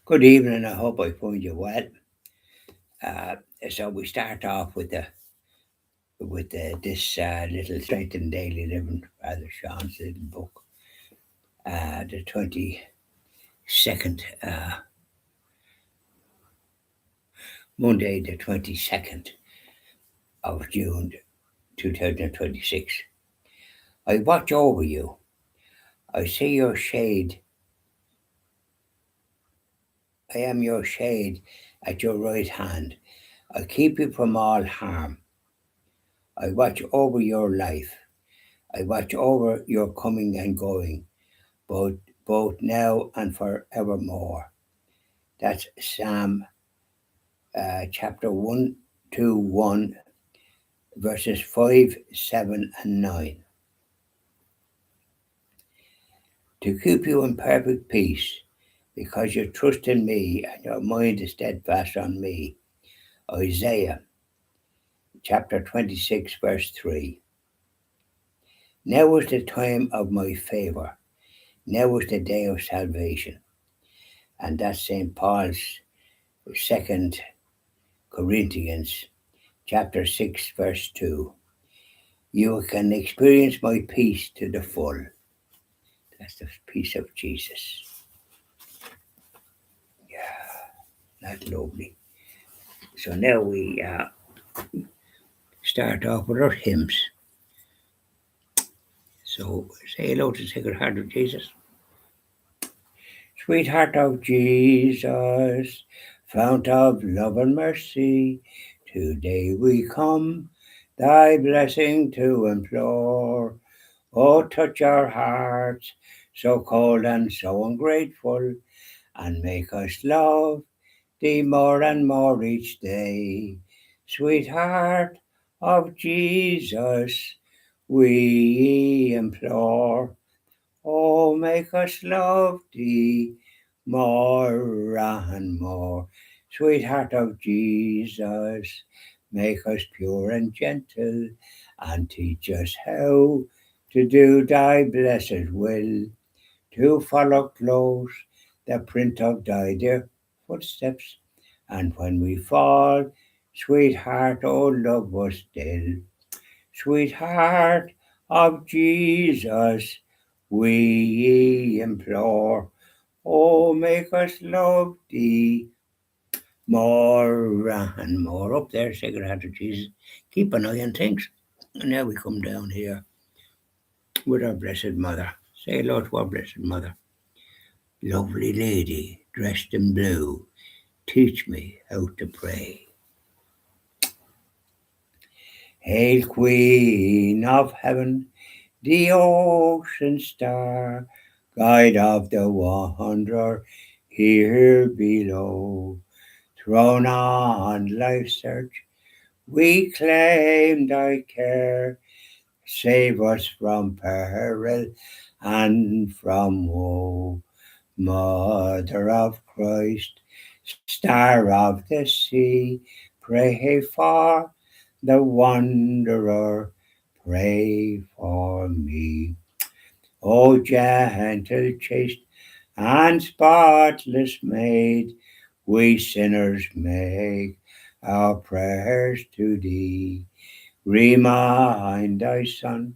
Good evening. I hope I find you well. Uh, so we start off with this little Strength in Daily Living, Father Sean's little book, the 22nd, Monday, the 22nd of June, 2026. I watch over you. I see your shade. I am your shade at your right hand. I keep you from all harm. I watch over your life. I watch over your coming and going, both both now and forevermore. That's Psalm chapter 121, verses 5, 7, and 9. To keep you in perfect peace, because you trust in me and your mind is steadfast on me. Isaiah chapter 26, verse 3. Now is the time of my favour. Now is the day of salvation. And that's St. Paul's second Corinthians chapter 6, verse 2. You can experience my peace to the full. That's the peace of Jesus. Yeah, that's lovely. So now we start off with our hymns. So say hello to Sacred Heart of Jesus. Sweetheart of Jesus, fount of love and mercy, today we come, thy blessing to implore. Oh, touch our hearts, so cold and so ungrateful, and make us love thee more and more each day. Sweetheart of Jesus, we implore. Oh, make us love thee more and more. Sweetheart of Jesus, make us pure and gentle, and teach us how to do thy blessed will, to follow close the print of thy dear footsteps, and when we fall, sweetheart, oh, love us still. Sweetheart of Jesus, we implore. Oh, make us love thee more and more. Up there, Sacred Heart of Jesus. Keep an eye on things. And now we come down here with our Blessed Mother. Say hello to our Blessed Mother. Lovely lady, dressed in blue, teach me how to pray. Hail, Queen of Heaven, the ocean star, guide of the wanderer here below. Thrown on life's search, we claim thy care. Save us from peril and from woe. Mother of Christ, star of the sea, pray for the wanderer, pray for me. O gentle, chaste, and spotless maid, we sinners make our prayers to thee. Remind thy Son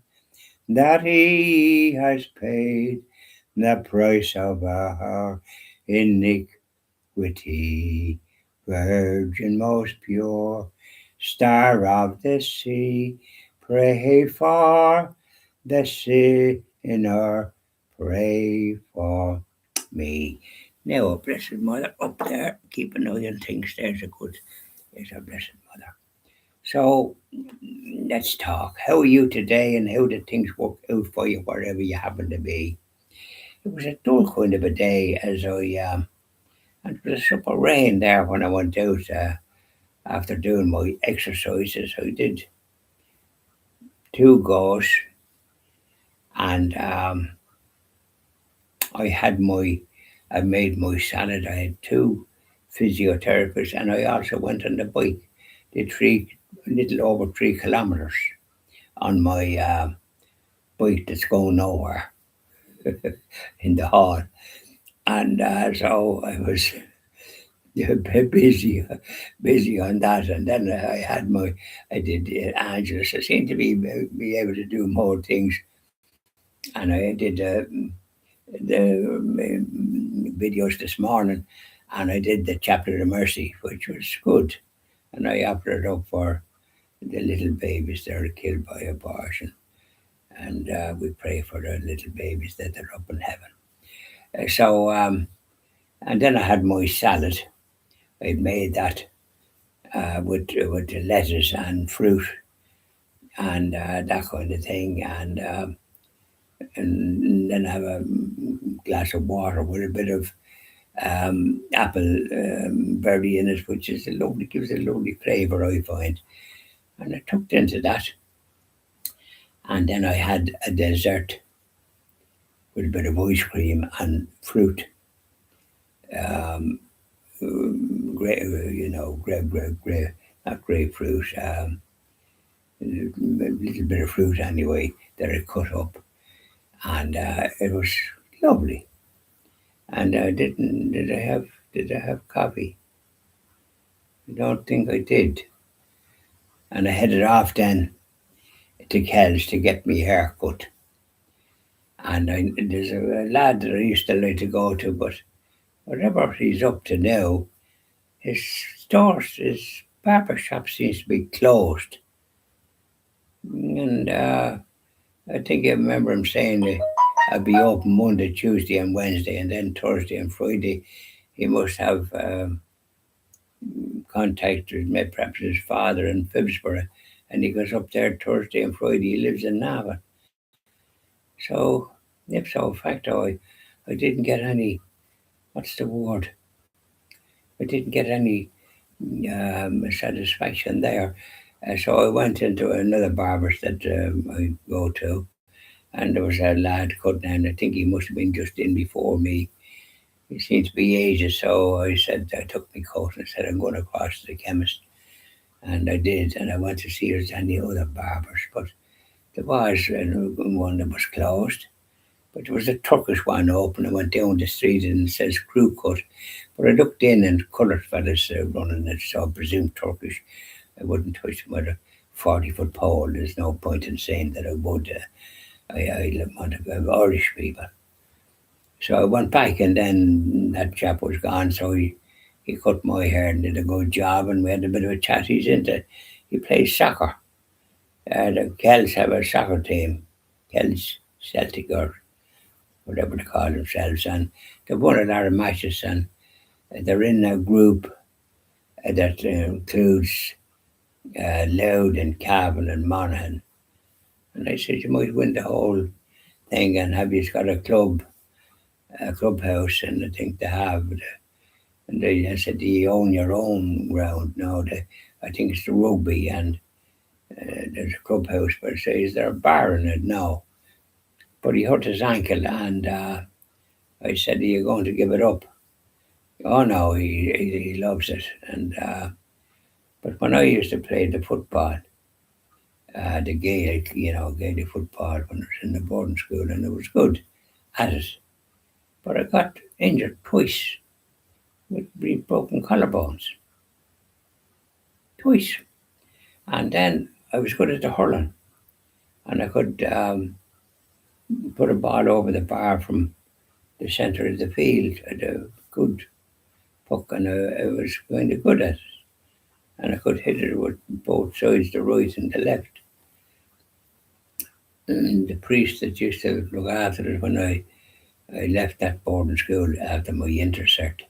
that he has paid the price of our iniquity. Virgin most pure, star of the sea, pray for the sinner, pray for me. Now, our Blessed Mother up there, keep an eye on things. There's our Blessed Mother. So, let's talk. How are you today, and how did things work out for you wherever you happen to be? It was a dull kind of a day and it was a super rain there when I went out after doing my exercises. I did two goes, and I made my salad. I had two physiotherapists, and I also went on the bike. Did a little over 3 kilometers on my bike that's going nowhere in the hall. And so I was. yeah, busy on that. And then I did Angelus. I seemed to be able to do more things. And I did the videos this morning, and I did the Chaplet of Mercy, which was good. And I offered it up for the little babies that are killed by abortion. And we pray for the little babies that are up in heaven. And then I had my salad. I made that with the lettuce and fruit and that kind of thing. And then have a glass of water with a bit of apple berry in it, which is gives a lovely flavour, I find. And I tucked into that. And then I had a dessert with a bit of ice cream and fruit. Um, not grapefruit, a little bit of fruit anyway that I cut up, and it was lovely. And didn't did I have coffee? I don't think I did. And I headed off then to Kells to get my hair cut. And there's a lad that I used to like to go to, but whatever he's up to now, his barber shop seems to be closed. And I think I remember him saying that I'd be open Monday, Tuesday, and Wednesday, and then Thursday and Friday. He must have contacted maybe perhaps his father in Phibsborough, and he goes up there Thursday and Friday. He lives in Navan. So, ipso facto, I didn't get any, what's the word? I didn't get any satisfaction there. So I went into another barber's that I go to, and there was a lad cutting, and I think he must have been just in before me. He seemed to be aged, so I took my coat and said, I'm going across to the chemist. And I did, and I went to see if there's any other barbers, but there was one that was closed. But there was a Turkish one open. I went down the street and it says crew cut. But I looked in and coloured fellas running it, so I presume Turkish. I wouldn't touch them with a 40-foot pole. There's no point in saying that I would. I want to have Irish people. So I went back, and then that chap was gone, so he cut my hair and did a good job, and we had a bit of a chat. He plays soccer. The Kells have a soccer team, Kells Celtic or whatever they call themselves, and they've won a lot of matches, and they're in a group that includes Loud and Cavan and Monaghan. And I said, you might win the whole thing, and have you got a clubhouse, and I think they have. And I said, do you own your own ground? No, I think it's the rugby, and there's a clubhouse, but I say, is there a bar in it? No. But he hurt his ankle, and I said, are you going to give it up? Oh no, he loves it. And but when I used to play the football, the Gaelic, Gaelic football when I was in the boarding school, and it was good at it. But I got injured twice with broken collarbones. Twice. And then I was good at the hurling, and I could put a ball over the bar from the centre of the field at a good puck, and I was kind of good at it. And I could hit it with both sides, the right and the left. And the priest that used to look after it when I left that boarding school after my intersect,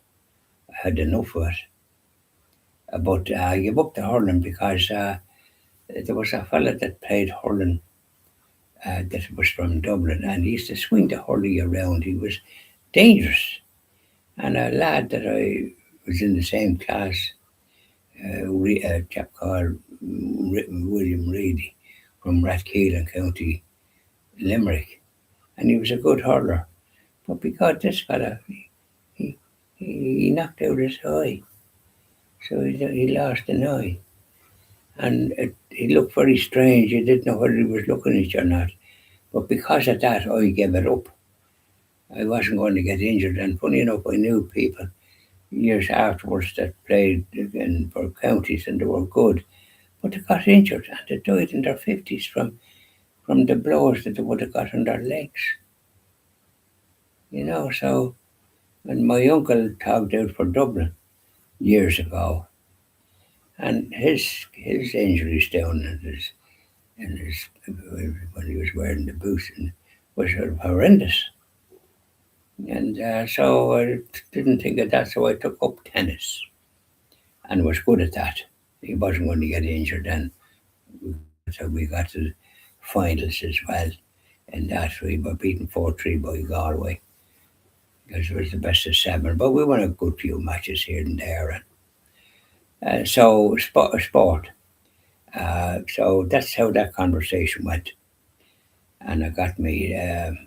I had enough of it. But I gave up the hurling because there was a fella that played hurling that was from Dublin, and he used to swing the hurley around. He was dangerous. And a lad that I was in the same class, a chap called William Reedy from Rathkeelan County, Limerick, and he was a good hurler. But because this fella, he, he knocked out his eye, so he lost an eye. And he looked very strange. You didn't know whether he was looking at you or not. But because of that, I gave it up. I wasn't going to get injured. And funny enough, I knew people years afterwards that played in for counties and they were good, but they got injured and they died in their 50s from the blows that they would have got on their legs. So and my uncle togged out for Dublin years ago, and his injuries down in his when he was wearing the boots and was sort of horrendous. And so I didn't think of that, so I took up tennis and was good at that. He wasn't going to get injured then. So we got to the finals as well. And that we were beaten 4-3 by Galway because it was the best of seven. But we won a good few matches here and there. And so sport. So that's how that conversation went. And I got I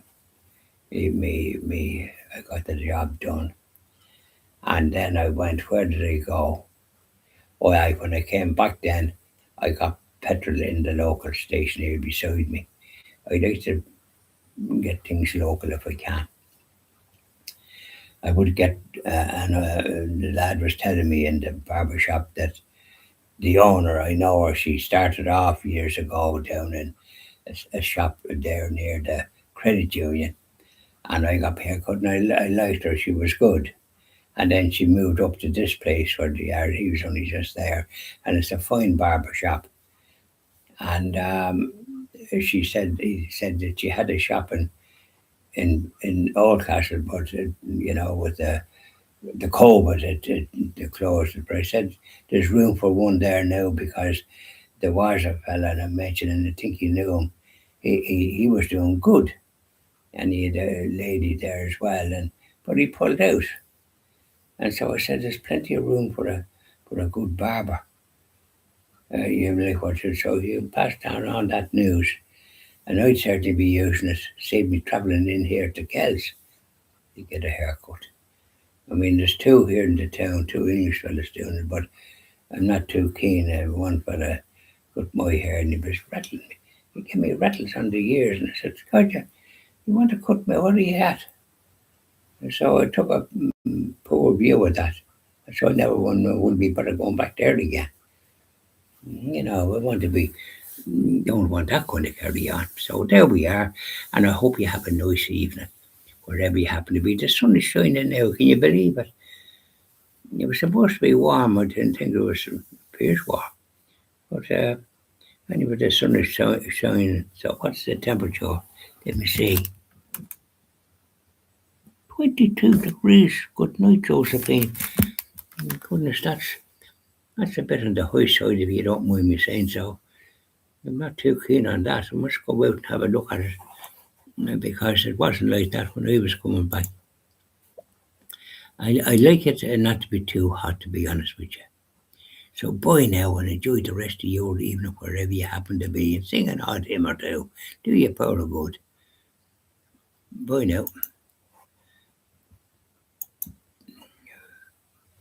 got the job done. And then I went, where did I go? Oh, when I came back then, I got petrol in the local station here beside me. I like to get things local if I can. I would get, and the lad was telling me in the barber shop that the owner, I know her, she started off years ago down in a shop there near the credit union. And I got a haircut and I liked her, she was good. And then she moved up to this place where the yard, he was only just there. And it's a fine barber shop. And he said that she had a shop in Oldcastle, but with the COVID, it closed it. But I said there's room for one there now because there was a fella and I mentioned, and I think you knew him. He was doing good, and he had a lady there as well, but he pulled out. And so I said there's plenty of room for a good barber. You like what you so you pass down on that news. And I'd certainly be using it, save me travelling in here to Kells to get a haircut. I mean, there's two here in the town, two English fellas doing it, but I'm not too keen. One fella cut my hair and he was rattling me. He gave me rattles on the ears and I said, God, you want to cut me? What are you at? And so I took a poor view of that. So I never would be better going back there again. I want to be don't want that kind of carry on. So there we are, and I hope you have a nice evening wherever you happen to be. The sun is shining now. Can you believe it? It was supposed to be warm. I didn't think it was fierce warm, but anyway, the sun is shining. So what's the temperature? Let me see. 22 degrees. Good night, Josephine. Goodness, that's a bit on the high side if you don't mind me saying so. I'm not too keen on that. I must go out and have a look at it because it wasn't like that when I was coming back. I like it not to be too hot, to be honest with you. So bye now and enjoy the rest of your evening wherever you happen to be and sing an odd hymn or two. Do you power of good. Bye now.